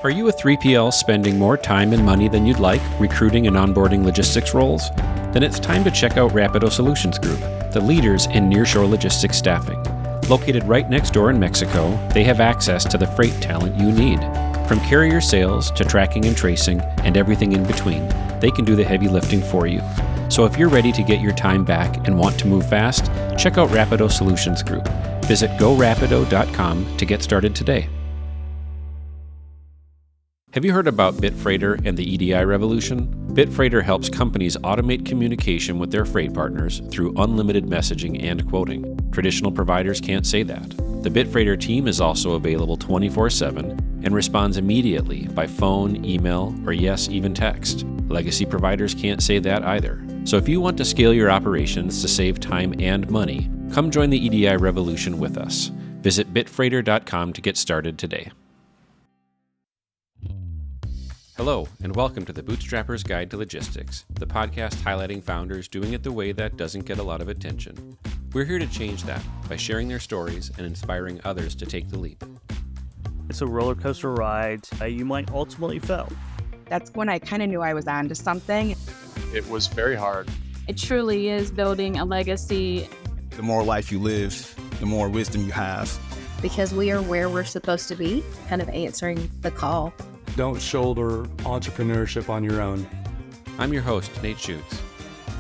Are you a 3PL spending more time and money than you'd like recruiting and onboarding logistics roles? Then it's time to check out Rapido Solutions Group, the leaders in nearshore logistics staffing. Located right next door in Mexico, they have access to the freight talent you need. From carrier sales to tracking and tracing and everything in between, they can do the heavy lifting for you. So if you're ready to get your time back and want to move fast, check out Rapido Solutions Group. Visit gorapido.com to get started today. Have you heard about Bitfreighter and the EDI revolution? Bitfreighter helps companies automate communication with their freight partners through unlimited messaging and quoting. Traditional providers can't say that. The Bitfreighter team is also available 24/7 and responds immediately by phone, email, or yes, even text. Legacy providers can't say that either. So if you want to scale your operations to save time and money, come join the EDI revolution with us. Visit bitfreighter.com to get started today. Hello, and welcome to the Bootstrapper's Guide to Logistics, the podcast highlighting founders doing it the way that doesn't get a lot of attention. We're here to change that by sharing their stories and inspiring others to take the leap. It's a roller coaster ride. You might ultimately fail. That's when I kind of knew I was onto something. It was very hard. It truly is building a legacy. The more life you live, the more wisdom you have. Because we are where we're supposed to be, kind of answering the call. Don't shoulder entrepreneurship on your own. I'm your host, Nate Schutz.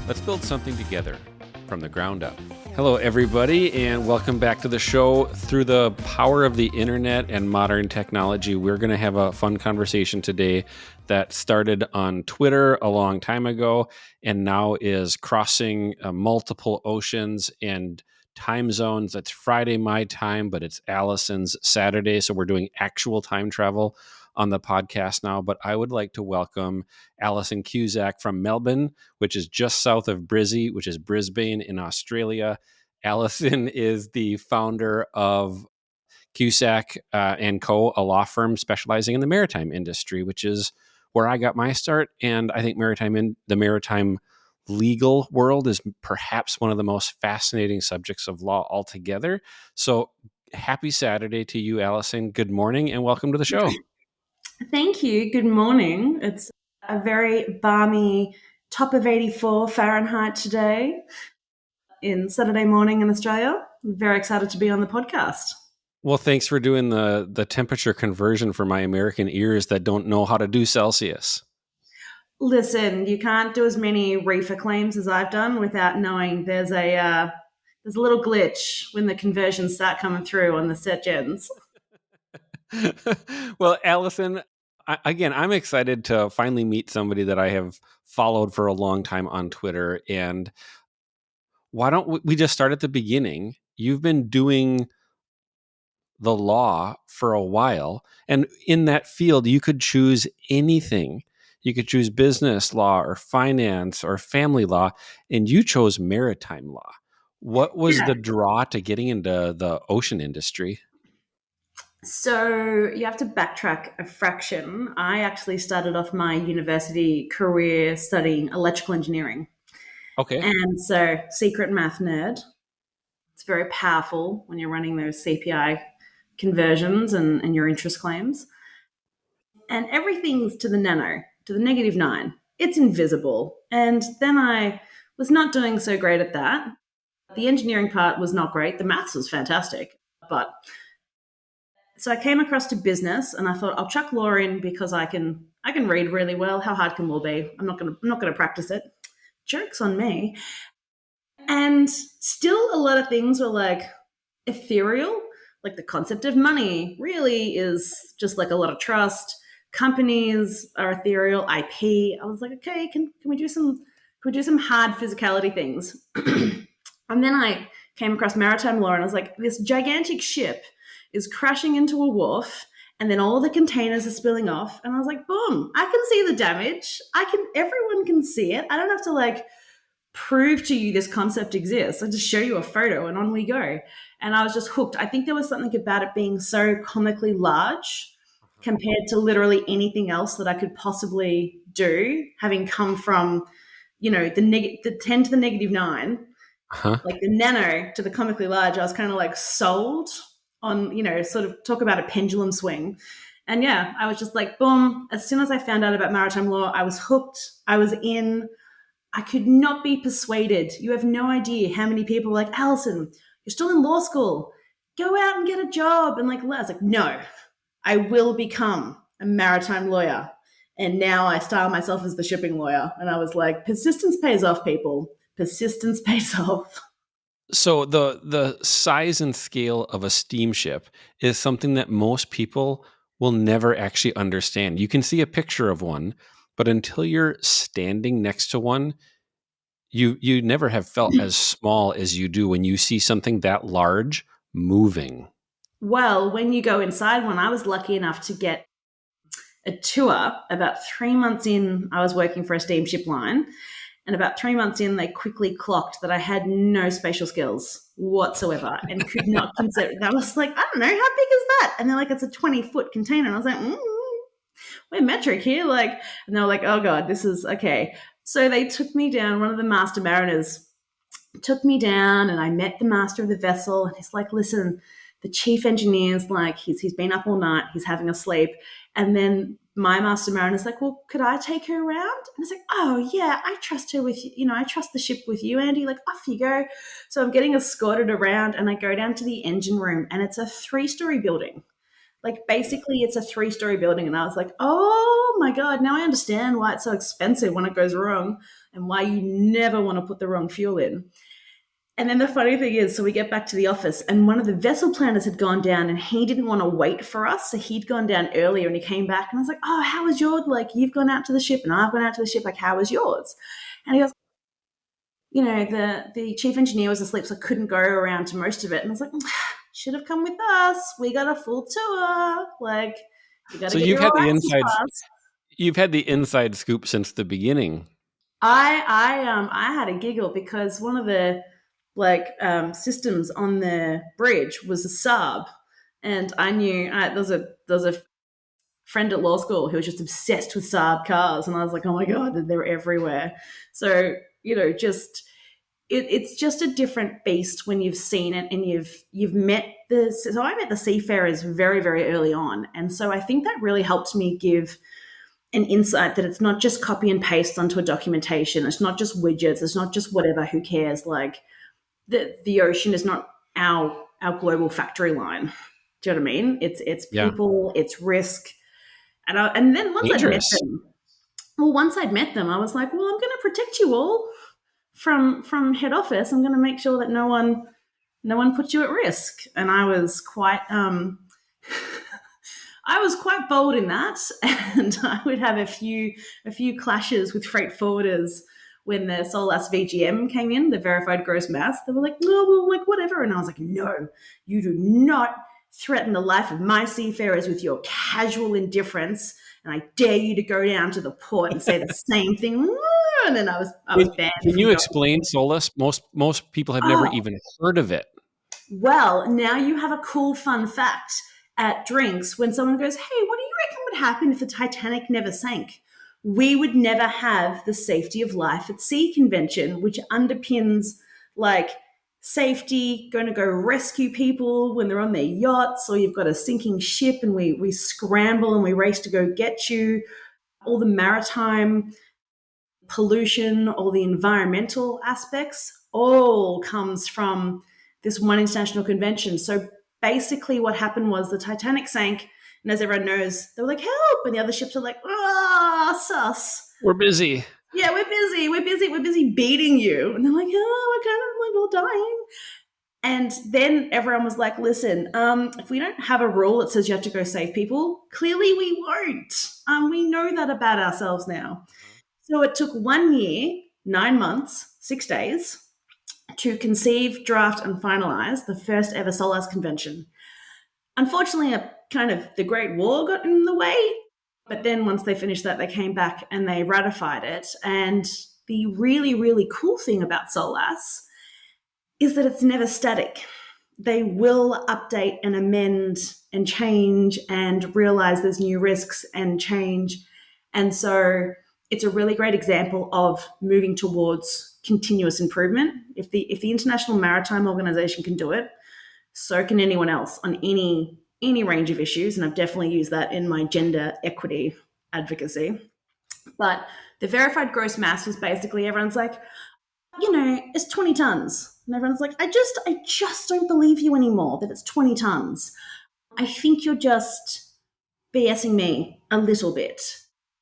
Let's build something together from the ground up. Hello, everybody, and welcome back to the show. Through the power of the internet and modern technology, we're going to have a fun conversation today that started on Twitter a long time ago and now is crossing multiple oceans and time zones. It's Friday my time, but it's Alison's Saturday, so we're doing actual time travel on the podcast now. But I would like to welcome Alison Cusack from Melbourne, which is just south of Brizzy, which is Brisbane in Australia. Alison is the founder of Cusack and Co., a law firm specializing in the maritime industry, which is where I got my start. And I think the maritime legal world is perhaps one of the most fascinating subjects of law altogether. So happy Saturday to you, Alison. Good morning and welcome to the show. Thank you. Good morning. It's a very balmy top of 84 Fahrenheit today in Saturday morning in Australia. I'm very excited to be on the podcast. Well, thanks for doing the temperature conversion for my American ears that don't know how to do Celsius. Listen, you can't do as many reefer claims as I've done without knowing there's a little glitch when the conversions start coming through on the set gens. Well, Alison, I'm excited to finally meet somebody that I have followed for a long time on Twitter. And why don't we just start at the beginning? You've been doing the law for a while, and in that field, you could choose anything. You could choose business law or finance or family law, and you chose maritime law. What was the draw to getting into the ocean industry? So you have to backtrack a fraction. I actually started off my university career studying electrical engineering. Okay. And so secret math nerd. It's very powerful when you're running those CPI conversions and your interest claims. And everything's to the nano, to the -9. It's invisible. And then I was not doing so great at that. The engineering part was not great. The maths was fantastic. So I came across to business and I thought I'll chuck law in because I can read really well. How hard can law be? I'm not gonna practice it. Joke's on me. And still a lot of things were like ethereal, like the concept of money really is just like a lot of trust. Companies are ethereal, IP. I was like, okay, can we do some hard physicality things? And then I came across maritime law and I was like, this gigantic ship is crashing into a wharf and then all the containers are spilling off. And I was like, boom, I can see the damage. Everyone can see it. I don't have to prove to you this concept exists. I just show you a photo and on we go. And I was just hooked. I think there was something about it being so comically large compared to literally anything else that I could possibly do, having come from, the 10 to the -9, like the nano to the comically large. I was kind of sold on, sort of talk about a pendulum swing. And yeah, I was just like, boom. As soon as I found out about maritime law, I was hooked. I was in. I could not be persuaded. You have no idea how many people were like, Alison, you're still in law school. Go out and get a job. And like, I was like, no, I will become a maritime lawyer. And now I style myself as the shipping lawyer. And I was like, persistence pays off, people. Persistence pays off. So the size and scale of a steamship is something that most people will never actually understand. You can see a picture of one, but until you're standing next to one, you never have felt as small as you do when you see something that large moving. Well, when you go inside one, I was lucky enough to get a tour. About 3 months in, I was working for a steamship line. And about 3 months in, they quickly clocked that I had no spatial skills whatsoever and could not consider. And I was like, I don't know, how big is that? And they're like, it's a 20-foot container. And I was like, we're metric here. Like, and they were like, oh God, this is okay. So they took me down. One of the master mariners took me down, and I met the master of the vessel. And he's like, listen, the chief engineer's like, he's been up all night. He's having a sleep. And then my master mariner's like, well, could I take her around? And it's like, oh yeah, I trust her with, I trust the ship with you, Andy. Like, off you go. So I'm getting escorted around, and I go down to the engine room, and it's a 3-story building. Like, basically it's a 3-story building. And I was like, oh my God, now I understand why it's so expensive when it goes wrong and why you never want to put the wrong fuel in. And then the funny thing is, so we get back to the office, and one of the vessel planners had gone down, and he didn't want to wait for us. So he'd gone down earlier, and he came back, and I was like, oh, how was yours? Like, you've gone out to the ship and I've gone out to the ship. Like, how was yours? And he goes, the chief engineer was asleep, so I couldn't go around to most of it. And I was like, should have come with us. We got a full tour. Like, you got to get you've had the access inside. pass. You've had the inside scoop since the beginning. I had a giggle because one of the systems on the bridge was a Saab, and I knew there was a friend at law school who was just obsessed with Saab cars, and I was like, oh my God, they're everywhere. So it's just a different beast when you've seen it and you've met this. So I met the seafarers very, very early on, and so I think that really helped me give an insight that it's not just copy and paste onto a documentation. It's not just widgets. It's not just whatever. Who cares? Like, the ocean is not our global factory line. Do you know what I mean? It's people, it's risk, and then once I'd met them, I was like, well, I'm going to protect you all from head office. I'm going to make sure that no one puts you at risk. And I was quite bold in that, and I would have a few clashes with freight forwarders. When the SOLAS VGM came in, the verified gross mass, they were like, no, well, like, whatever. And I was like, no, you do not threaten the life of my seafarers with your casual indifference. And I dare you to go down to the port and say the same thing. And then I was banned. Can you explain SOLAS? Most people have never even heard of it. Well, now you have a cool, fun fact at drinks when someone goes, hey, what do you reckon would happen if the Titanic never sank? We would never have the safety of life at sea convention, which underpins like safety, going to go rescue people when they're on their yachts, or you've got a sinking ship and we scramble and we race to go get you. All the maritime pollution, all the environmental aspects, all comes from this one international convention. So basically what happened was the Titanic sank, and as everyone knows, they were like, help! And the other ships are like, sus. We're busy. Yeah, we're busy beating you. And they're like, we're kind of like all dying. And then everyone was like, listen, if we don't have a rule that says you have to go save people, clearly we won't. We know that about ourselves now. So it took 1 year, 9 months, 6 days to conceive, draft, and finalize the first ever SOLAS convention. Unfortunately, the Great War got in the way. But then once they finished that, they came back and they ratified it. And the really, really cool thing about SOLAS is that it's never static. They will update and amend and change and realize there's new risks and change. And so it's a really great example of moving towards continuous improvement. If the International Maritime Organization can do it, so can anyone else on any any range of issues, and I've definitely used that in my gender equity advocacy. But the verified gross mass was basically everyone's like, it's 20 tons. And everyone's like, I just don't believe you anymore that it's 20 tons. I think you're just BSing me a little bit.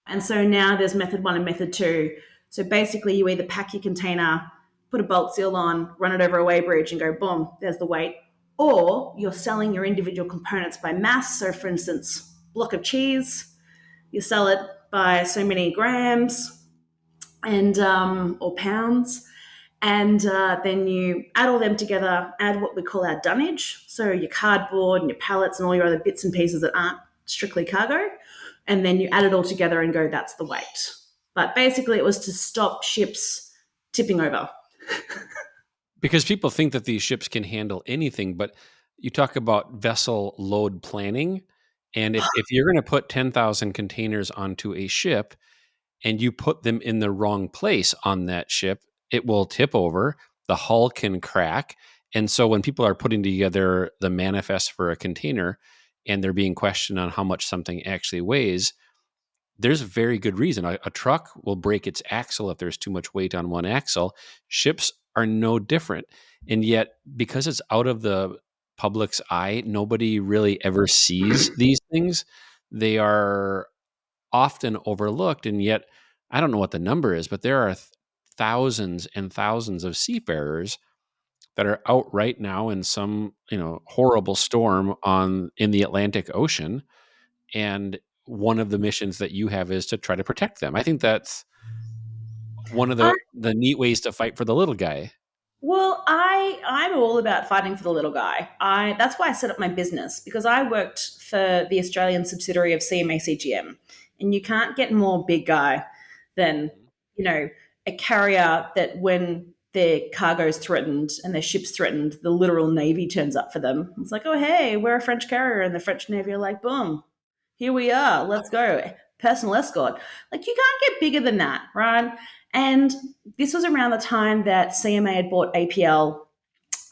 And so now there's method 1 and method 2. So basically you either pack your container, put a bolt seal on, run it over a weighbridge and go, boom, there's the weight. Or you're selling your individual components by mass. So for instance, block of cheese, you sell it by so many grams and or pounds. And then you add all them together, add what we call our dunnage. So your cardboard and your pallets and all your other bits and pieces that aren't strictly cargo. And then you add it all together and go, that's the weight. But basically it was to stop ships tipping over. Because people think that these ships can handle anything, but you talk about vessel load planning. And if you're going to put 10,000 containers onto a ship and you put them in the wrong place on that ship, it will tip over, the hull can crack. And so when people are putting together the manifest for a container and they're being questioned on how much something actually weighs, there's a very good reason. A truck will break its axle if there's too much weight on one axle. Ships are no different. And yet, because it's out of the public's eye, nobody really ever sees these things. They are often overlooked. And yet, I don't know what the number is, but there are thousands and thousands of seafarers that are out right now in some, horrible storm in the Atlantic Ocean. And one of the missions that you have is to try to protect them. I think that's one of the neat ways to fight for the little guy. Well, I'm all about fighting for the little guy. That's why I set up my business, because I worked for the Australian subsidiary of CMA CGM, and you can't get more big guy than, a carrier that when their cargo's threatened and their ship's threatened, the literal Navy turns up for them. It's like, oh, hey, we're a French carrier, and the French Navy are like, boom, here we are, let's go. Personal escort. Like, you can't get bigger than that, right? And this was around the time that CMA had bought APL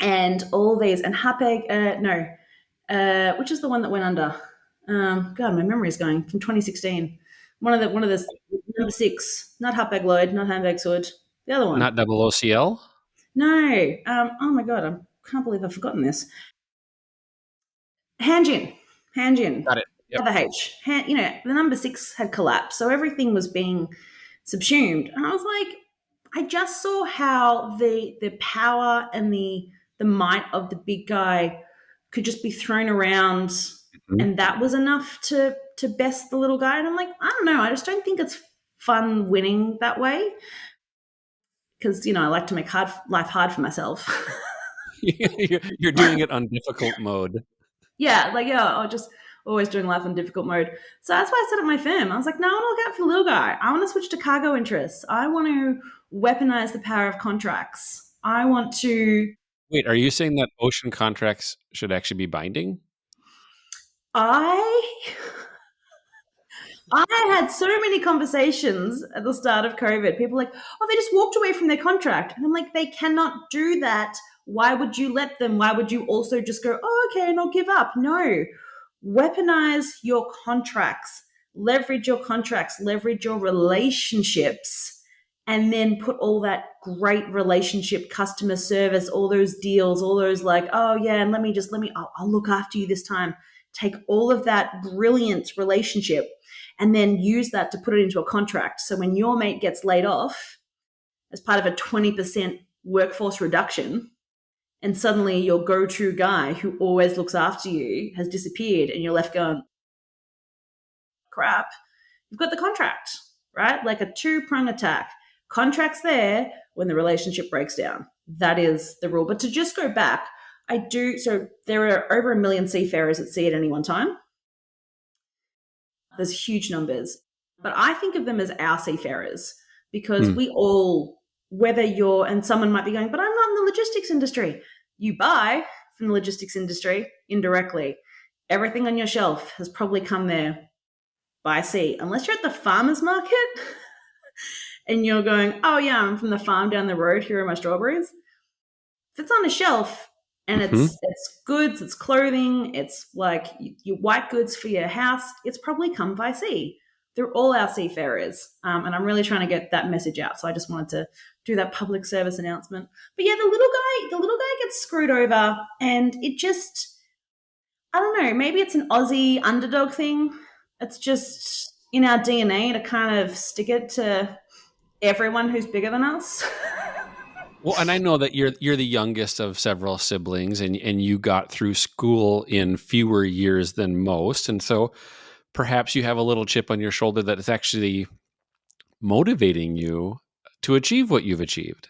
and all these, and Hapag, which is the one that went under? God, my memory is going from 2016. One of the number 6, not Hapag Lloyd, not Hamburg Sud, the other one. Not OOCL? No. Oh my God, I can't believe I've forgotten this. Hanjin. Got it. Yep. Other H. The number 6 had collapsed, so everything was being subsumed. And I was like, I just saw how the power and the might of the big guy could just be thrown around, and that was enough to best the little guy. And I'm like, I don't know, I just don't think it's fun winning that way, because I like to make life hard for myself. You're doing it on difficult mode. I'll just always doing life on difficult mode. So that's why I set up my firm. I was like, no, I want to look out for the little guy. I want to switch to cargo interests. I want to weaponize the power of contracts. I want to... Wait, are you saying that ocean contracts should actually be binding? I had so many conversations at the start of COVID. People were like, oh, they just walked away from their contract. And I'm like, they cannot do that. Why would you let them? Why would you also just go, oh, okay, and I'll give up? No. Weaponize your contracts, leverage your relationships, and then put all that great relationship, customer service, all those deals, all those like, oh yeah, and I'll look after you this time. Take all of that brilliant relationship and then use that to put it into a contract. So when your mate gets laid off as part of a 20% workforce reduction, and suddenly your go-to guy who always looks after you has disappeared and you're left going, crap, you've got the contract, right? Like a two-prong attack. Contract's there when the relationship breaks down. That is the rule. But to just go back, so there are over 1 million seafarers at sea at any one time. There's huge numbers. But I think of them as our seafarers, because we all, and someone might be going, but I'm not in the logistics industry. You buy from the logistics industry indirectly. Everything on your shelf has probably come there by sea, unless you're at the farmer's market and you're going, oh yeah, I'm from the farm down the road, here are my strawberries. If it's on a shelf, And Hmm. it's goods, it's clothing, it's like your white goods for your house. It's probably come by sea. They're all our seafarers, and I'm really trying to get that message out. So I just wanted to do that public service announcement. But yeah, the little guy gets screwed over, and it just, I don't know, maybe it's an Aussie underdog thing. It's just in our DNA to kind of stick it to everyone who's bigger than us. Well, and I know that you're the youngest of several siblings, and you got through school in fewer years than most, and so perhaps you have a little chip on your shoulder that is actually motivating you to achieve what you've achieved.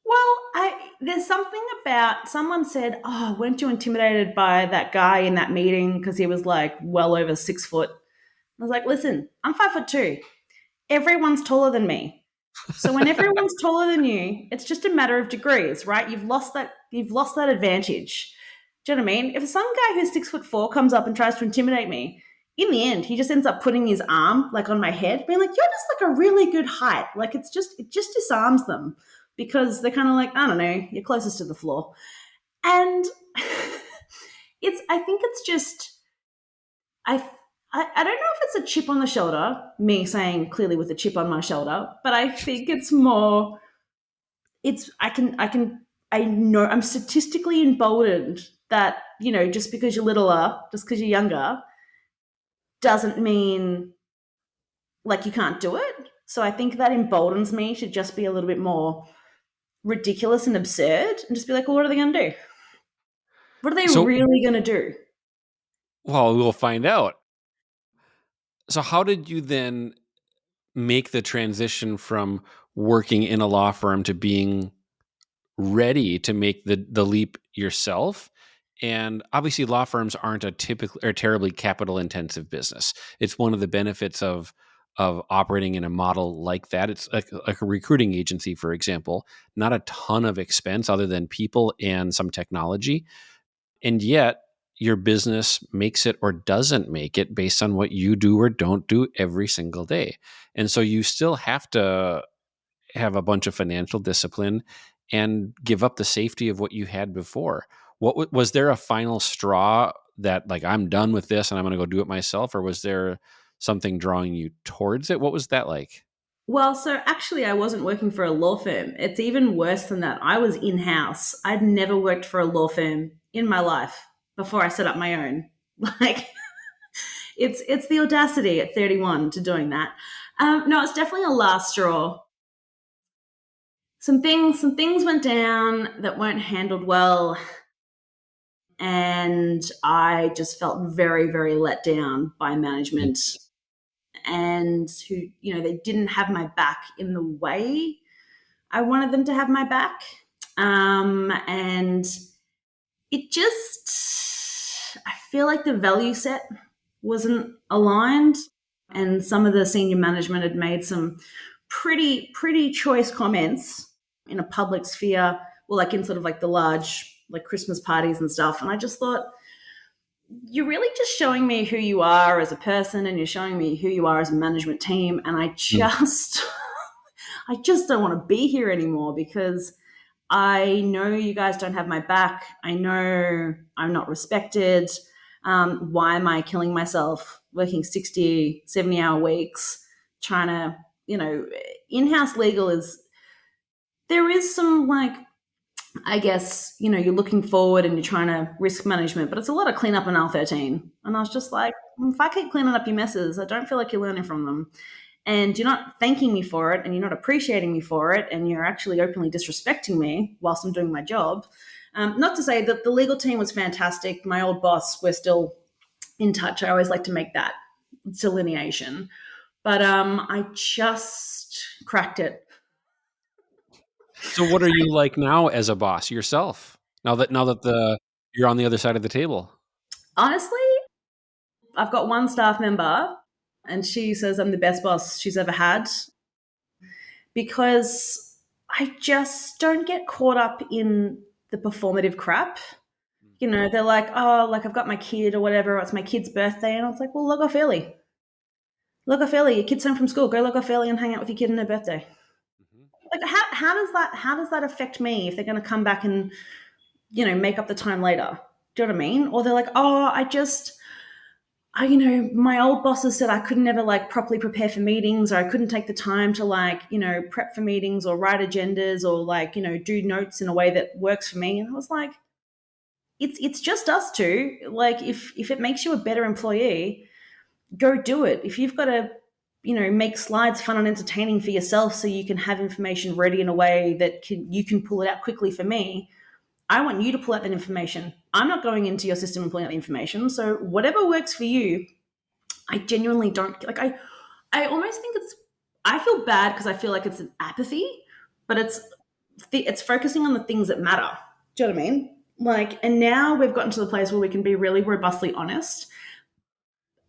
Well, there's something about someone said, "Oh, weren't you intimidated by that guy in that meeting because he was like well over 6 foot?" I was like, "Listen, I'm 5'2". Everyone's taller than me. So when everyone's taller than you, it's just a matter of degrees, right? You've lost that. You've lost that advantage. Do you know what I mean? If some guy who's 6'4" comes up and tries to intimidate me, in the end, he just ends up putting his arm like on my head, being like, "You're just like a really good height." Like it just disarms them because they're kind of like, I don't know, you're closest to the floor. And I think it's just, I, I don't know if it's a chip on the shoulder, me saying clearly with a chip on my shoulder, but I think it's more, I know I'm statistically emboldened that, just because you're littler, just because you're younger, doesn't mean like you can't do it. So I think that emboldens me to just be a little bit more ridiculous and absurd and just be like, well, what are they going to do? What are they So, really going to do? well, we'll find out. So, how did you then make the transition from working in a law firm to being ready to make the leap yourself? And obviously, law firms aren't a typical or terribly capital intensive business. It's one of the benefits of operating in a model like that. It's like a recruiting agency, for example, not a ton of expense other than people and some technology. And yet, your business makes it or doesn't make it based on what you do or don't do every single day. And so you still have to have a bunch of financial discipline and give up the safety of what you had before. Was there a final straw that like I'm done with this and I'm going to go do it myself, or was there something drawing you towards it? What was that like? Well, so actually, I wasn't working for a law firm. It's even worse than that. I was in house. I'd never worked for a law firm in my life before I set up my own. Like, it's the audacity at 31 to doing that. No, it's definitely a last straw. Some things went down that weren't handled well, and I just felt very, very let down by management, and who, they didn't have my back in the way I wanted them to have my back. And it just, I feel like the value set wasn't aligned. And some of the senior management had made some pretty choice comments in a public sphere, well, like in sort of like the large, like Christmas parties and stuff. And I just thought, you're really just showing me who you are as a person, and you're showing me who you are as a management team. And I just, I just don't want to be here anymore because I know you guys don't have my back. I know I'm not respected. Why am I killing myself working 60, 70-hour weeks, trying to, in-house legal there is some like, I guess, you're looking forward and you're trying to risk management, but it's a lot of cleanup in R13. And I was just like, if I keep cleaning up your messes, I don't feel like you're learning from them. And you're not thanking me for it, and you're not appreciating me for it, and you're actually openly disrespecting me whilst I'm doing my job. Not to say that the legal team was fantastic. My old boss, we're still in touch. I always like to make that delineation. But I just cracked it. So what are you like now as a boss yourself? Now that you're on the other side of the table. Honestly, I've got one staff member, and she says I'm the best boss she's ever had because I just don't get caught up in the performative crap. They're like, oh, like I've got my kid or whatever, or it's my kid's birthday. And I was like, well, log off early. Log off early. Your kid's home from school. Go log off early and hang out with your kid on her birthday. Like, how does that affect me if they're going to come back and make up the time later. Do you know what I mean? Or they're like, oh, my old bosses said I could never like properly prepare for meetings, or I couldn't take the time to like, prep for meetings or write agendas or like, do notes in a way that works for me. And I was like, it's just us two. Like if it makes you a better employee, go do it. If you've got to, make slides fun and entertaining for yourself so you can have information ready in a way that you can pull it out quickly for me, I want you to pull out that information. I'm not going into your system and pulling out the information. So whatever works for you, I genuinely don't like. I almost think I feel bad because I feel like it's an apathy, but it's focusing on the things that matter. Do you know what I mean? Like, and now we've gotten to the place where we can be really robustly honest,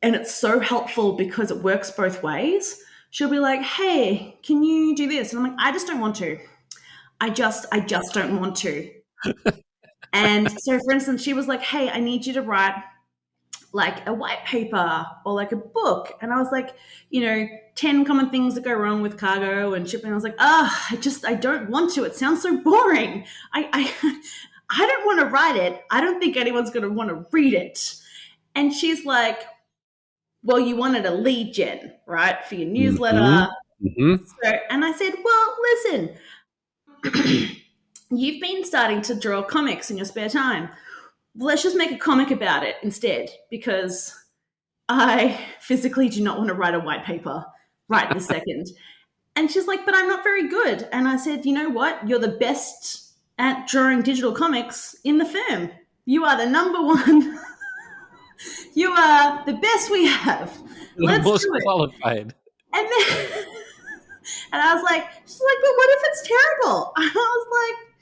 and it's so helpful because it works both ways. She'll be like, "Hey, can you do this?" And I'm like, "I just don't want to. I just don't want to." And so, for instance, she was like, "Hey, I need you to write like a white paper or like a book." And I was like, 10 common things that go wrong with cargo and shipping. I was like, I don't want to. It sounds so boring. I don't want to write it. I don't think anyone's going to want to read it. And she's like, well, you wanted a lead gen, right, for your newsletter. Mm-hmm. So, and I said, well, listen, you've been starting to draw comics in your spare time. Let's just make a comic about it instead, because I physically do not want to write a white paper right this second. And she's like, but I'm not very good. And I said, you know what? You're the best at drawing digital comics in the firm. You are the number one. You are the best we have. Let's Most do it. qualified. And then, and I was like, she's like, but what if it's terrible? I was like,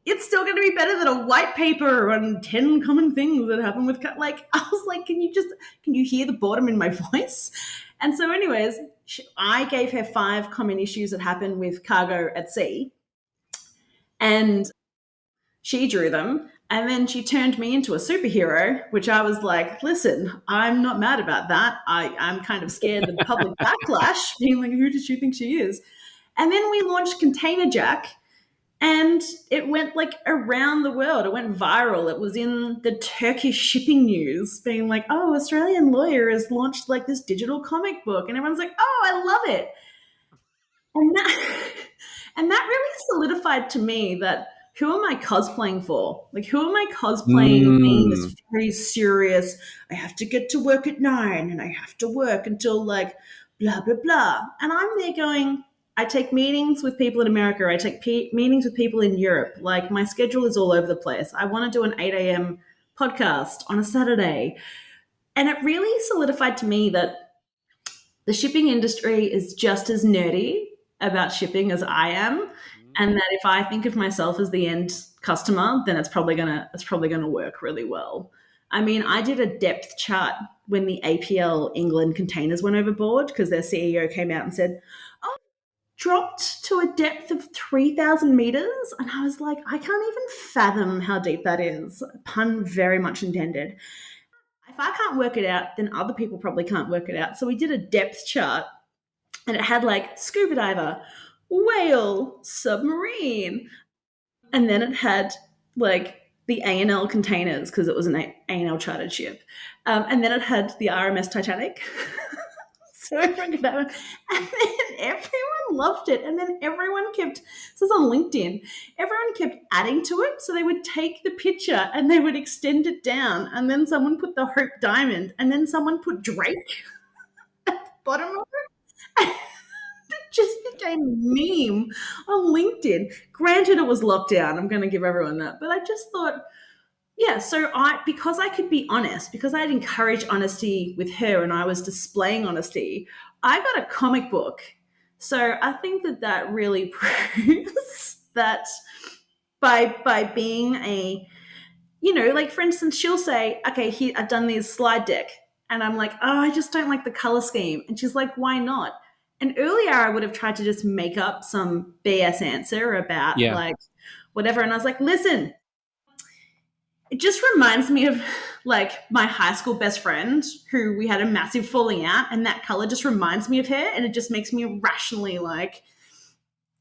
it's still going to be better than a white paper on 10 common things that happen with, like, I was like, can you hear the boredom in my voice? And so anyways, I gave her 5 common issues that happen with cargo at sea, and she drew them. And then she turned me into a superhero, which I was like, listen, I'm not mad about that. I'm kind of scared of the public backlash, being like, who does she think she is? And then we launched Container Jack, and it went like around the world. It went viral. It was in the Turkish shipping news, being like, oh, Australian lawyer has launched like this digital comic book. And everyone's like, oh, I love it. And that really solidified to me that, who am I cosplaying for? Like, who am I cosplaying being this very serious, I have to get to work at 9 and I have to work until like blah, blah, blah. And I'm there going, I take meetings with people in America. I take meetings with people in Europe. Like, my schedule is all over the place. I want to do an 8 a.m. podcast on a Saturday. And it really solidified to me that the shipping industry is just as nerdy about shipping as I am. And that if I think of myself as the end customer, then it's probably gonna work really well. I mean, I did a depth chart when the APL England containers went overboard because their CEO came out and said, oh, dropped to a depth of 3,000 meters. And I was like, I can't even fathom how deep that is. Pun very much intended. If I can't work it out, then other people probably can't work it out. So we did a depth chart, and it had like scuba diver, whale, submarine, and then it had like the A&L containers because it was an A&L chartered ship, and then it had the RMS Titanic. So everyone could have it, and then everyone loved it, and then everyone kept, this is on LinkedIn, everyone kept adding to it. So they would take the picture and they would extend it down, and then someone put the Hope Diamond, and then someone put Drake at the bottom of it. It just became a meme on LinkedIn. Granted, it was lockdown. I'm going to give everyone that. But I just thought, yeah, so because I could be honest, because I had encouraged honesty with her and I was displaying honesty, I got a comic book. So I think that really proves that by being a, like, for instance, she'll say, okay, here, I've done this slide deck. And I'm like, oh, I just don't like the color scheme. And she's like, why not? And earlier I would have tried to just make up some BS answer about like whatever. And I was like, listen, it just reminds me of like my high school best friend who we had a massive falling out, and that color just reminds me of her, and it just makes me irrationally like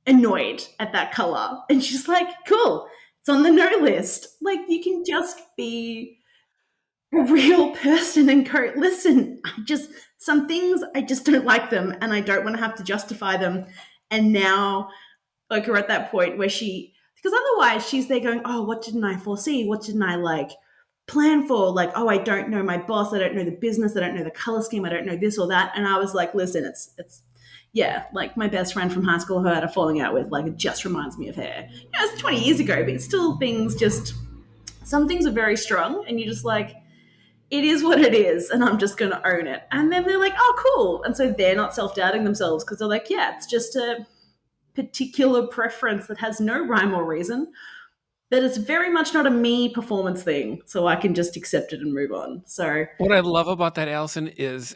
annoyed at that color. And she's like, cool. It's on the no list. Like, you can just be a real person and go, listen, some things, I just don't like them and I don't want to have to justify them. And now, like, we're at that point where because otherwise she's there going, oh, what didn't I foresee? What didn't I plan for? Like, oh, I don't know my boss. I don't know the business. I don't know the color scheme. I don't know this or that. And I was like, listen, yeah, like my best friend from high school who I had a falling out with, like, it just reminds me of her. It's 20 years ago, but it's still some things are very strong and you're just like, it is what it is and I'm just going to own it. And then they're like, oh, cool. And so they're not self-doubting themselves because they're like, yeah, it's just a particular preference that has no rhyme or reason, that it's very much not a me performance thing, so I can just accept it and move on. So what I love about that, Alison, is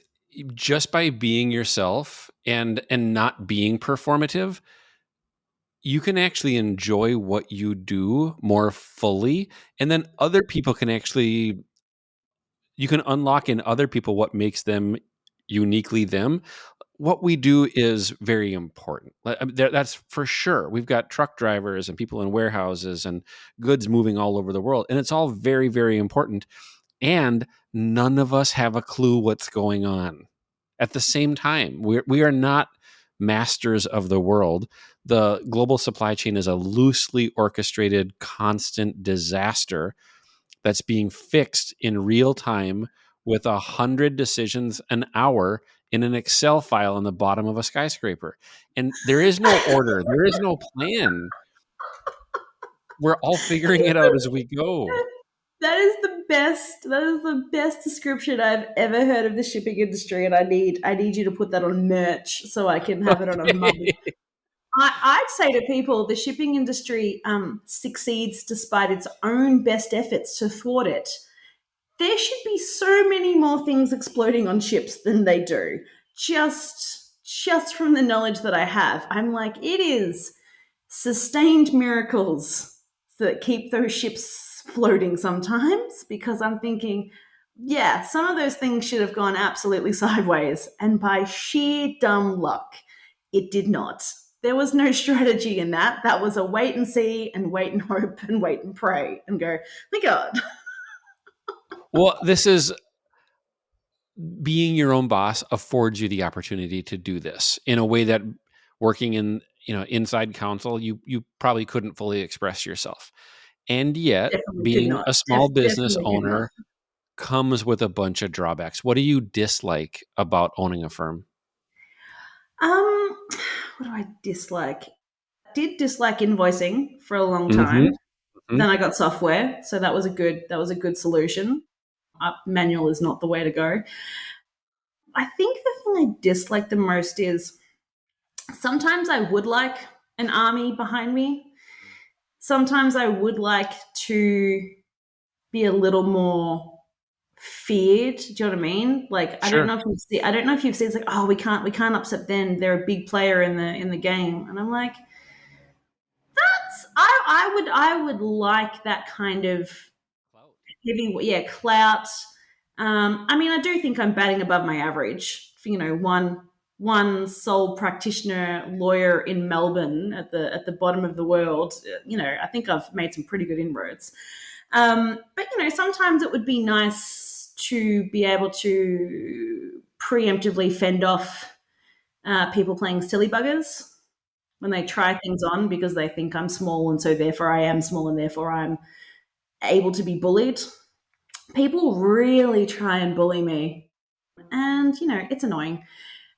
just by being yourself and not being performative, you can actually enjoy what you do more fully, and then other people can actually, you can unlock in other people what makes them uniquely them. What we do is very important. That's for sure. We've got truck drivers and people in warehouses and goods moving all over the world, and it's all very, very important. And none of us have a clue what's going on at the same time. We are not masters of the world. The global supply chain is a loosely orchestrated, constant disaster that's being fixed in real time with 100 decisions an hour in an Excel file on the bottom of a skyscraper. And there is no order. There is no plan. We're all figuring it out as we go. that is the best. That is the best description I've ever heard of the shipping industry, and I need you to put that on merch so I can have it on a mug. I'd say to people, the shipping industry succeeds despite its own best efforts to thwart it. There should be so many more things exploding on ships than they do. Just from the knowledge that I have, I'm like, it is sustained miracles that keep those ships floating sometimes, because I'm thinking, yeah, some of those things should have gone absolutely sideways, and by sheer dumb luck, it did not. There was no strategy in that. That was a wait and see and wait and hope and wait and pray and go, my God. Well, this is being your own boss affords you the opportunity to do this in a way that working in, inside council, you probably couldn't fully express yourself. And yet Definitely could being not. a small business Definitely could not. owner comes with a bunch of drawbacks. What do you dislike about owning a firm? What do I dislike? I did dislike invoicing for a long Mm-hmm. time. Mm-hmm. Then I got software, so that was a good solution. Manual is not the way to go. I think the thing I dislike the most is sometimes I would like an army behind me. Sometimes I would like to be a little more feared. Do you know what I mean? Like, I Sure. don't know if you've seen it's like, oh, we can't upset them. They're a big player in the game. And I'm like, I would like that kind of heavy, clout. I mean, I do think I'm batting above my average. One sole practitioner lawyer in Melbourne at the bottom of the world. I think I've made some pretty good inroads. But sometimes it would be nice to be able to preemptively fend off people playing silly buggers when they try things on because they think I'm small and so therefore I am small and therefore I'm able to be bullied. People really try and bully me, and it's annoying.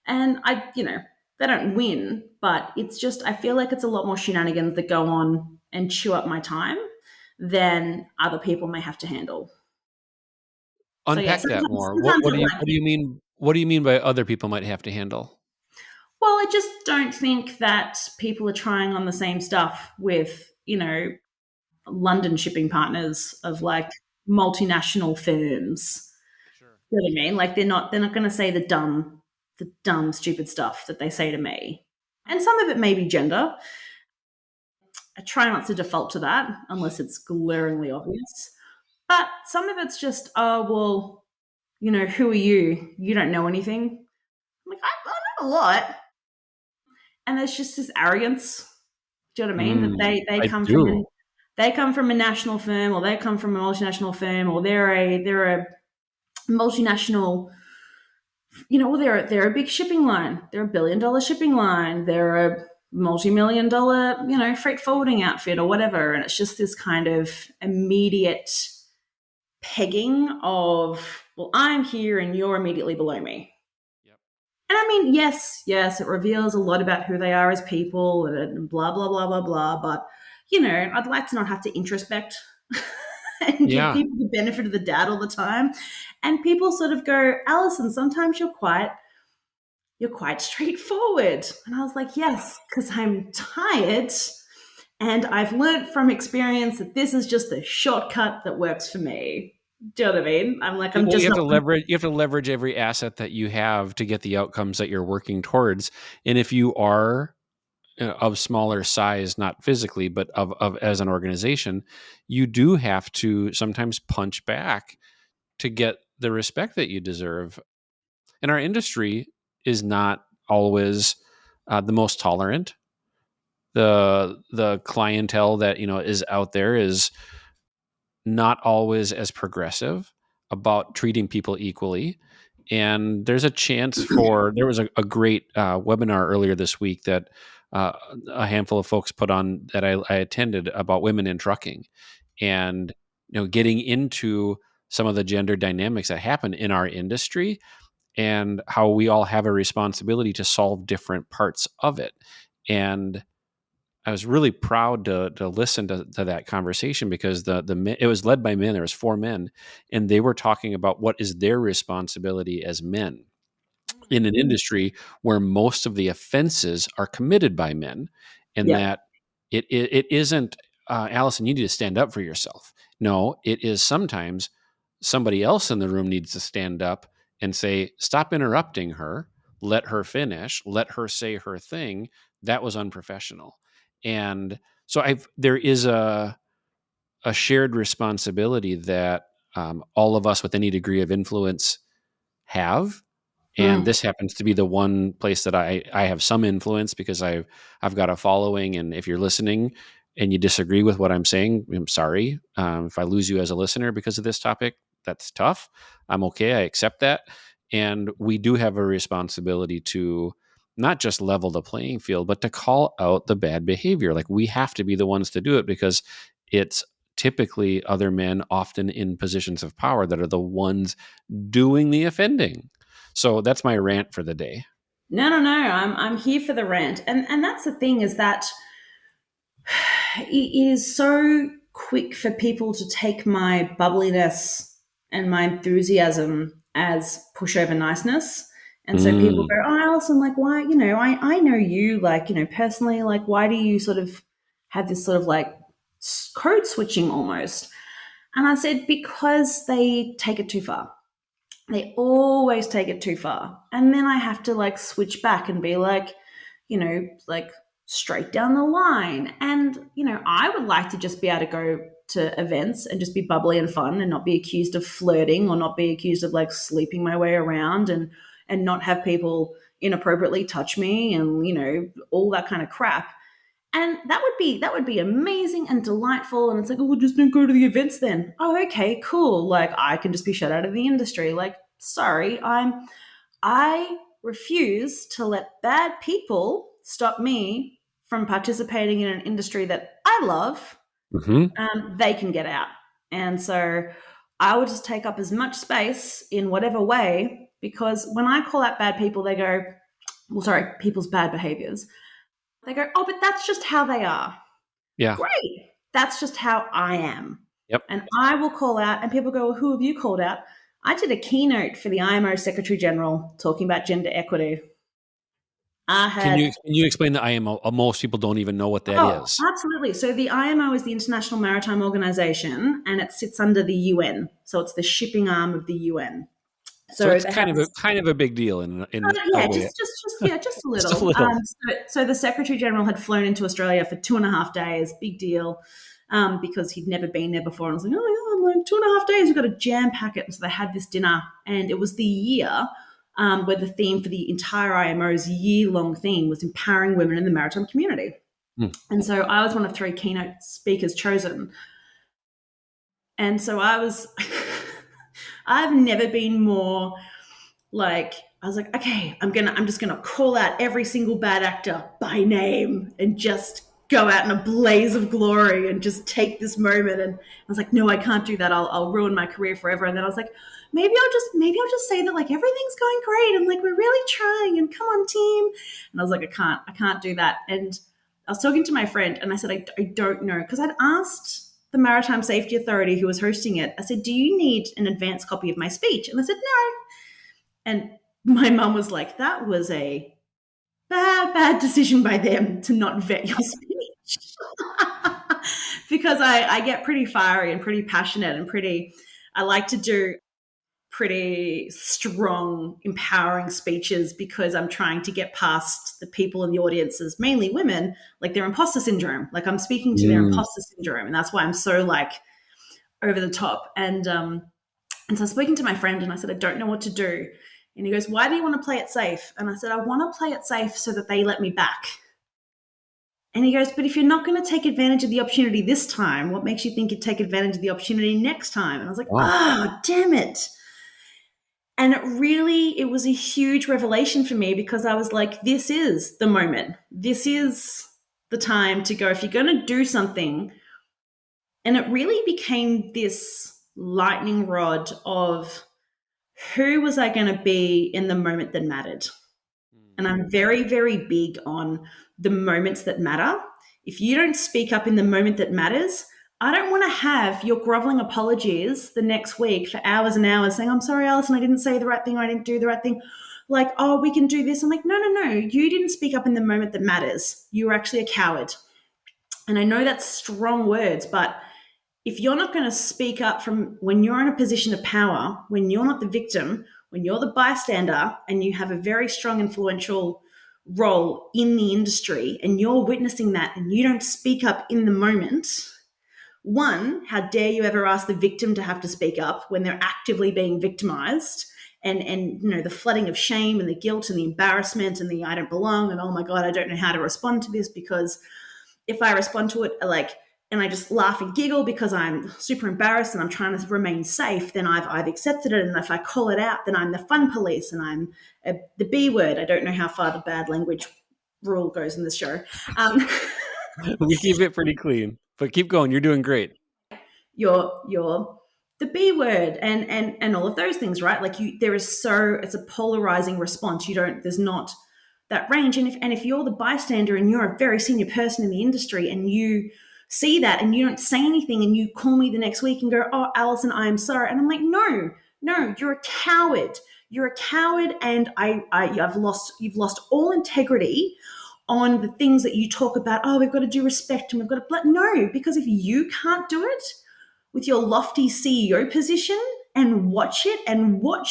And they don't win, but it's just I feel like it's a lot more shenanigans that go on and chew up my time than other people may have to handle. Unpack that more. What do you mean? What do you mean by other people might have to handle? Well, I just don't think that people are trying on the same stuff with London shipping partners of like multinational firms. Sure. You know what I mean? Like they're not going to say the dumb, stupid stuff that they say to me. And some of it may be gender. I try not to default to that unless it's glaringly obvious. But some of it's just, oh, well, who are you? You don't know anything. I'm like, I know a lot. And there's just this arrogance. Do you know what I mean? That they they come from a national firm, or they come from a multinational firm, or they're a multinational, well, they're a big shipping line. They're $1 billion shipping line. They're a multi-million dollar, freight forwarding outfit or whatever. And it's just this kind of immediate pegging of, well, I'm here and you're immediately below me. Yep. And I mean, yes, it reveals a lot about who they are as people and blah, blah, blah, blah, blah. But, I'd like to not have to introspect and give people the benefit of the doubt all the time. And people sort of go, Alison, sometimes you're quite straightforward. And I was like, yes, because I'm tired and I've learned from experience that this is just the shortcut that works for me. Do you know what I mean? I'm like, you have to leverage every asset that you have to get the outcomes that you're working towards. And if you are of smaller size, not physically, but of as an organization, you do have to sometimes punch back to get the respect that you deserve. And our industry is not always the most tolerant. The clientele that is out there is not always as progressive about treating people equally. And there's a chance there was a great webinar earlier this week that a handful of folks put on that I attended about women in trucking, and getting into some of the gender dynamics that happen in our industry and how we all have a responsibility to solve different parts of it. And I was really proud to listen to that conversation, because it was led by men. There was 4 men, and they were talking about what is their responsibility as men in an industry where most of the offenses are committed by men, and that it isn't, Alison, you need to stand up for yourself. No, it is sometimes somebody else in the room needs to stand up and say, stop interrupting her, let her finish, let her say her thing. That was unprofessional. And so there is a shared responsibility that all of us with any degree of influence have. And this happens to be the one place that I have some influence, because I've got a following. And if you're listening and you disagree with what I'm saying, I'm sorry. If I lose you as a listener because of this topic, that's tough. I'm okay. I accept that. And we do have a responsibility to not just level the playing field, but to call out the bad behavior. Like, we have to be the ones to do it, because it's typically other men, often in positions of power, that are the ones doing the offending. So that's my rant for the day. No. I'm here for the rant. And that's the thing, is that it is so quick for people to take my bubbliness and my enthusiasm as pushover niceness. And so people go, oh, Alison, like, why, I know you, like, personally, like, why do you sort of have this sort of like code switching almost? And I said, because they take it too far. They always take it too far. And then I have to like switch back and be like, like straight down the line. And, I would like to just be able to go to events and just be bubbly and fun and not be accused of flirting, or not be accused of like sleeping my way around, and not have people inappropriately touch me and, all that kind of crap. And that would be amazing and delightful. And it's like, oh, well, just don't go to the events then. Oh, okay, cool. Like, I can just be shut out of the industry. Like, sorry, I refuse to let bad people stop me from participating in an industry that I love. They can get out. And so I will just take up as much space in whatever way, because when I call out bad people, they go, well, sorry, people's bad behaviors. They go, oh, but that's just how they are. Yeah. Great. That's just how I am. Yep. And I will call out, and people go, well, who have you called out? I did a keynote for the IMO Secretary General talking about gender equity. Can you explain the IMO? Most people don't even know what that is. Absolutely. So the IMO is the International Maritime Organization, and it sits under the UN. So it's the shipping arm of the UN. So it's kind of a big deal in just a little. Just a little. So the Secretary General had flown into Australia for 2.5 days, big deal, because he'd never been there before. And I was like, oh yeah, like 2.5 days, we've got to jam pack it. And so they had this dinner, and it was the year where the theme for the entire IMO's year-long theme was empowering women in the maritime community. Hmm. And so I was one of 3 keynote speakers chosen. And so I've never been more like, I was like, okay, I'm just gonna call out every single bad actor by name and just go out in a blaze of glory and just take this moment. And I was like, no, I can't do that. I'll ruin my career forever. And then I was like, maybe I'll just say that like everything's going great and like we're really trying and come on team. And I was like, I can't do that. And I was talking to my friend and I said, I don't know, because I'd asked the Maritime Safety Authority who was hosting it. I said, do you need an advance copy of my speech? And they said, no. And my mum was like, that was a bad decision by them to not vet your speech. Because I get pretty fiery and pretty passionate and I like to do pretty strong, empowering speeches because I'm trying to get past the people in the audiences, mainly women, like their imposter syndrome. Like I'm speaking to their imposter syndrome. And that's why I'm so like over the top. And so I was speaking to my friend and I said, I don't know what to do. And he goes, why do you want to play it safe? And I said, I want to play it safe so that they let me back. And he goes, but if you're not going to take advantage of the opportunity this time, what makes you think you'd take advantage of the opportunity next time? And I was like, oh, damn it. And it was a huge revelation for me because I was like, this is the moment. This is the time to go. If you're going to do something, and it really became this lightning rod of who was I going to be in the moment that mattered? And I'm very, very big on the moments that matter. If you don't speak up in the moment that matters, I don't want to have your groveling apologies the next week for hours and hours saying, I'm sorry, Alison, I didn't say the right thing, or I didn't do the right thing. Like, oh, we can do this. I'm like, no. You didn't speak up in the moment that matters. You were actually a coward. And I know that's strong words, but if you're not going to speak up from when you're in a position of power, when you're not the victim, when you're the bystander and you have a very strong influential role in the industry and you're witnessing that and you don't speak up in the moment, one, how dare you ever ask the victim to have to speak up when they're actively being victimized? And you know, the flooding of shame and the guilt and the embarrassment and the I don't belong and oh my God, I don't know how to respond to this, because if I respond to it and I just laugh and giggle because I'm super embarrassed and I'm trying to remain safe, then I've accepted it. And if I call it out, then I'm the fun police and I'm the B word. I don't know how far the bad language rule goes in this show. We keep it pretty clean, but keep going. You're doing great. You're the B word and all of those things, right? Like it's a polarizing response. There's not that range. And if you're the bystander and you're a very senior person in the industry and you see that and you don't say anything and you call me the next week and go, oh, Alison, I am sorry. And I'm like, no, you're a coward. You're a coward. And you've lost all integrity on the things that you talk about. Oh, we've got to do respect and we've got to, but no, because if you can't do it with your lofty CEO position and watch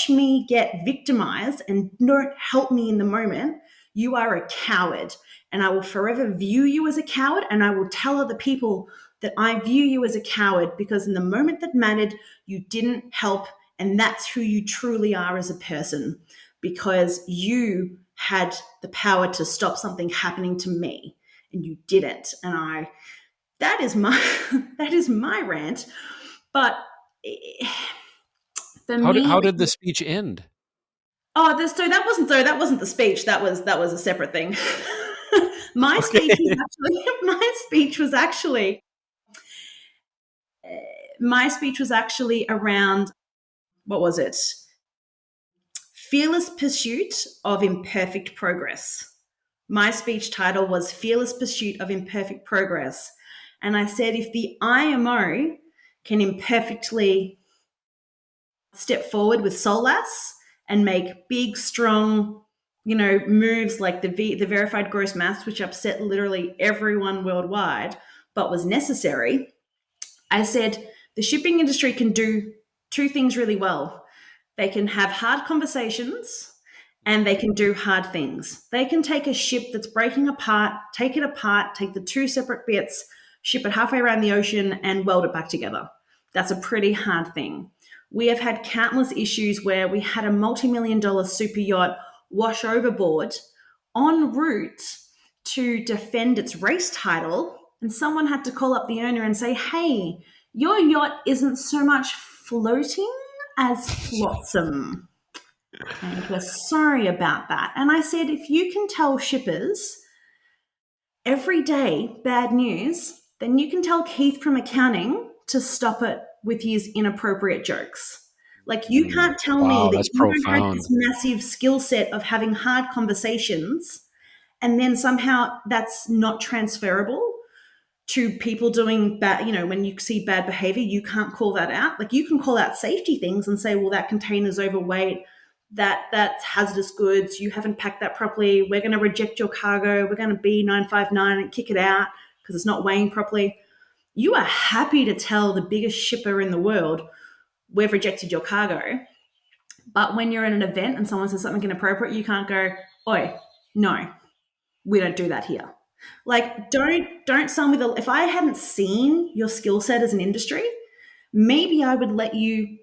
me get victimized and don't help me in the moment, you are a coward. And I will forever view you as a coward, and I will tell other people that I view you as a coward because in the moment that mattered, you didn't help, and that's who you truly are as a person, because you had the power to stop something happening to me, and you didn't. And that is my rant. But How did the speech end? Oh, that wasn't the speech. That was a separate thing. My speech was actually around, what was it? Fearless Pursuit of Imperfect Progress. My speech title was Fearless Pursuit of Imperfect Progress. And I said, if the IMO can imperfectly step forward with solace and make big, strong, moves like the verified gross mass, which upset literally everyone worldwide, but was necessary. I said the shipping industry can do two things really well. They can have hard conversations and they can do hard things. They can take a ship that's breaking apart, take the two separate bits, ship it halfway around the ocean and weld it back together. That's a pretty hard thing. We have had countless issues where we had a multi-million-dollar super yacht wash overboard en route to defend its race title, and someone had to call up the owner and say, hey, your yacht isn't so much floating as flotsam. And we're sorry about that. And I said, if you can tell shippers every day bad news, then you can tell Keith from accounting to stop it with his inappropriate jokes. Like, you can't tell me Wow, that that's you don't have profound. this massive skill set of having hard conversations and then somehow that's not transferable to people doing bad. When you see bad behavior, you can't call that out. Like, you can call out safety things and say, well, that container's overweight, that's hazardous goods, you haven't packed that properly, we're going to reject your cargo, we're going to B959 and kick it out because it's not weighing properly. You are happy to tell the biggest shipper in the world, we've rejected your cargo. But when you're at an event and someone says something inappropriate, you can't go, oi, no, we don't do that here. Like, don't sell me if I hadn't seen your skill set as an industry, maybe I would let you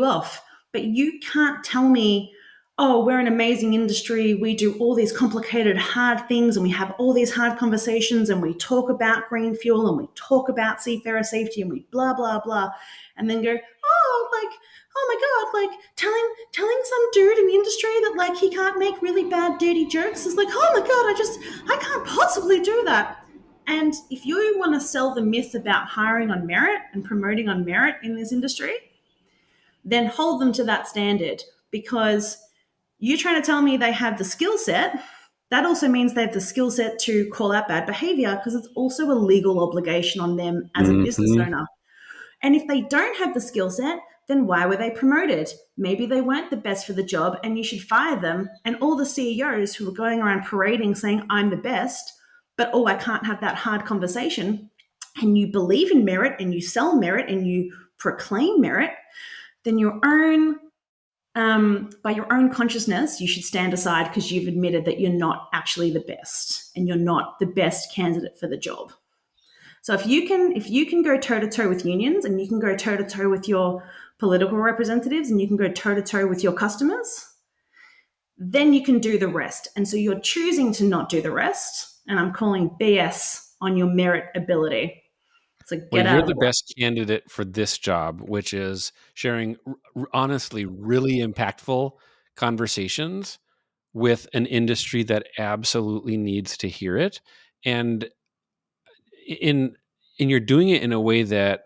off. But you can't tell me, oh, we're an amazing industry, we do all these complicated, hard things, and we have all these hard conversations, and we talk about green fuel, and we talk about seafarer safety, and we blah, blah, blah, and then go, oh my God, like telling some dude in the industry that like he can't make really bad, dirty jokes is like, oh my God, I can't possibly do that. And if you want to sell the myth about hiring on merit and promoting on merit in this industry, then hold them to that standard, because you're trying to tell me they have the skill set. That also means they have the skill set to call out bad behavior, because it's also a legal obligation on them as a business owner. And if they don't have the skill set, then why were they promoted? Maybe they weren't the best for the job and you should fire them. And all the CEOs who were going around parading saying, I'm the best, but oh, I can't have that hard conversation, and you believe in merit and you sell merit and you proclaim merit, then by your own consciousness, you should stand aside, because you've admitted that you're not actually the best and you're not the best candidate for the job. So if you can go toe-to-toe with unions, and you can go toe-to-toe with your political representatives, and you can go toe-to-toe with your customers, then you can do the rest. And so you're choosing to not do the rest, and I'm calling BS on your merit ability. So get out. You're the best candidate for this job, which is sharing honestly really impactful conversations with an industry that absolutely needs to hear it. And in you're doing it in a way that,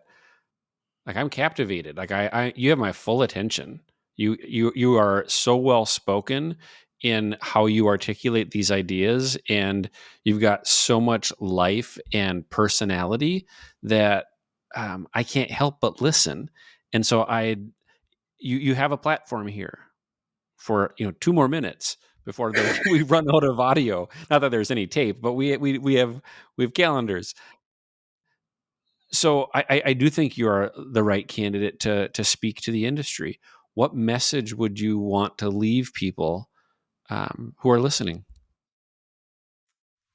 like, I'm captivated. Like, I you have my full attention. You are so well spoken in how you articulate these ideas, and you've got so much life and personality that I can't help but listen. And so you have a platform here for 2 more minutes before we run out of audio. Not that there's any tape, but we have calendars. So I do think you are the right candidate to speak to the industry. What message would you want to leave people who are listening?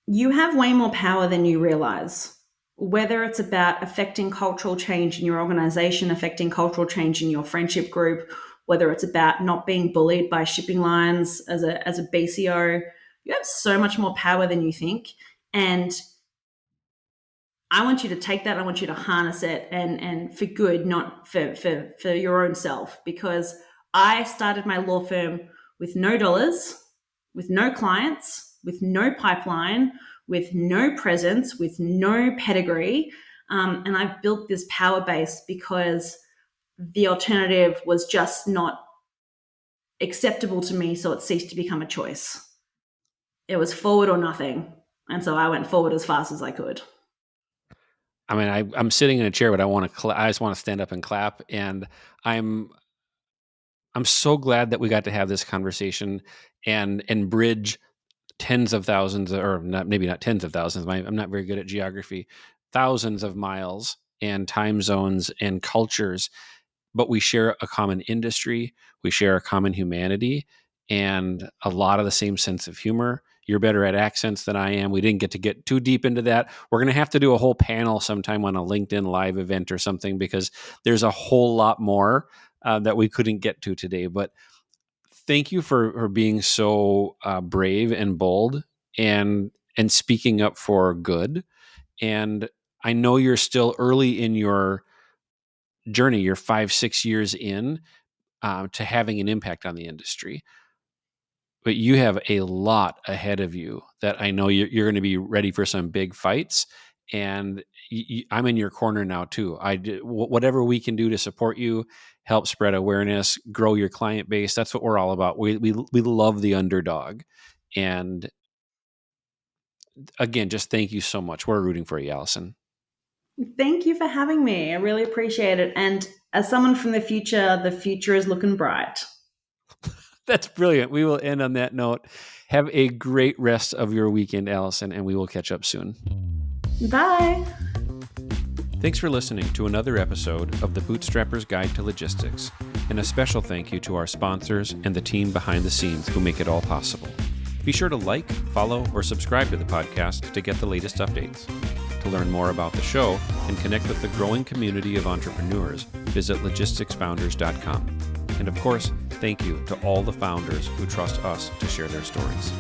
You have way more power than you realize. Whether it's about affecting cultural change in your organization, affecting cultural change in your friendship group, whether it's about not being bullied by shipping lines as a BCO, you have so much more power than you think. And I want you to take that. I want you to harness it, and for good, not for your own self. Because I started my law firm with no dollars, with no clients, with no pipeline, with no presence, with no pedigree. And I've built this power base because the alternative was just not acceptable to me. So it ceased to become a choice. It was forward or nothing. And so I went forward as fast as I could. I mean, I'm sitting in a chair, but I just want to stand up and clap. And I'm so glad that we got to have this conversation and bridge tens of thousands, or maybe not tens of thousands. I'm not very good at geography. Thousands of miles and time zones and cultures, but we share a common industry. We share a common humanity and a lot of the same sense of humor. You're better at accents than I am. We didn't get too deep into that. We're going to have to do a whole panel sometime on a LinkedIn live event or something, because there's a whole lot more that we couldn't get to today. But thank you for being so brave and bold, and speaking up for good. And I know you're still early in your journey. You're 5-6 years in to having an impact on the industry, but you have a lot ahead of you that I know you're going to be ready for some big fights. And I'm in your corner now too. Whatever we can do to support you, help spread awareness, grow your client base. That's what we're all about. We love the underdog. And again, just thank you so much. We're rooting for you, Alison. Thank you for having me. I really appreciate it. And as someone from the future is looking bright. That's brilliant. We will end on that note. Have a great rest of your weekend, Alison, and we will catch up soon. Bye. Thanks for listening to another episode of the Bootstrapper's Guide to Logistics, and a special thank you to our sponsors and the team behind the scenes who make it all possible. Be sure to like, follow, or subscribe to the podcast to get the latest updates. To learn more about the show and connect with the growing community of entrepreneurs, visit logisticsfounders.com. And of course, thank you to all the founders who trust us to share their stories.